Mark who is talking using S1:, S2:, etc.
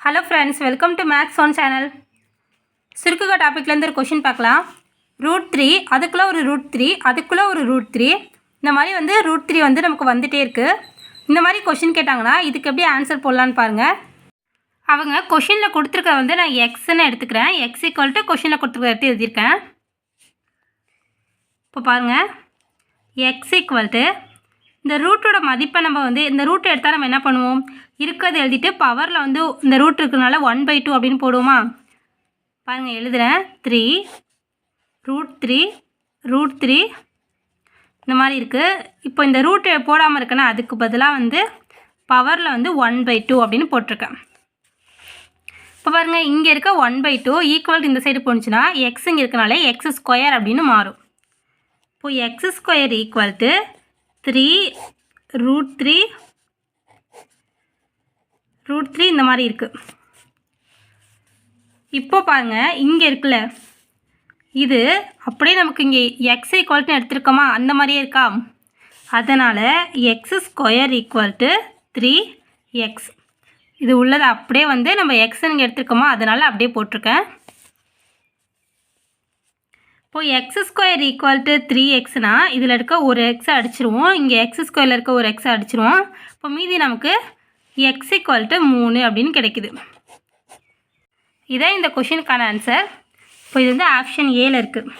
S1: Hello friends, welcome to maths one channel. சுருக்குக டாப்பிக்லேருந்து ஒரு கொஷின் பார்க்கலாம். √3 அதுக்குள்ளே ஒரு √3 அதுக்குள்ளே ஒரு √3 இந்த மாதிரி வந்து √3 வந்து நமக்கு வந்துகிட்டே இருக்குது. இந்த மாதிரி கொஷின் கேட்டாங்கன்னா இதுக்கு எப்படி ஆன்சர் போடலான்னு பாருங்கள். அவங்க கொஷினில் கொடுத்துருக்க வந்து நான் எக்ஸ்ன்னு எடுத்துக்கிறேன். எக்ஸ் ஈக்குவல் டு கொஷினில் கொடுத்துருக்க எடுத்து எழுதியிருக்கேன். இப்போ பாருங்கள், எக்ஸ் ஈக்குவல் டு இந்த ரூட்டோட மதிப்பை நம்ம வந்து இந்த ரூட்டை எடுத்தால் நம்ம என்ன பண்ணுவோம், இருக்கிறது எழுதிட்டு பவரில் வந்து இந்த ரூட் இருக்கிறதுனால 1/2 அப்படின்னு போடுவோமா. பாருங்கள், எழுதுகிறேன். 3 √3 √3 இந்த மாதிரி இருக்குது. இப்போ இந்த ரூட்டு போடாமல் இருக்கேன்னா அதுக்கு பதிலாக வந்து பவரில் வந்து 1/2 அப்படின்னு போட்டிருக்கேன். இப்போ பாருங்கள், இங்கே இருக்க 1/2 ஈக்குவல் இந்த சைடு போணுச்சுன்னா எக்ஸ் இங்கே இருக்கனால x² அப்படின்னு மாறும். இப்போது x² ஈக்குவல் டு 3 √3 இந்த மாதிரி இருக்குது. இப்போ பாருங்கள், இங்கே இருக்குல்ல, இது அப்படியே நமக்கு இங்கே x ஈக்குவல்ட்டு எடுத்துருக்கோமா, அந்த மாதிரியே இருக்கா. அதனால் x² ஈக்குவல் டு 3x. இது உள்ளது அப்படியே வந்து நம்ம எக்ஸ் இங்கே எடுத்துருக்கோமா, அதனால் அப்படியே போட்டிருக்கேன். இப்போது x² ஈக்குவல் டு 3xனா இதில் இருக்க ஒரு எக்ஸை அடிச்சிருவோம், இங்கே x² இருக்க ஒரு எக்ஸை அடிச்சிருவோம். இப்போ மீதி நமக்கு x ஈக்குவல் டு 3 அப்படின்னு கிடைக்குது. இதான் இந்த கொஷினுக்கான ஆன்சர். இப்போ இது வந்து ஆப்ஷன் ஏல இருக்குது.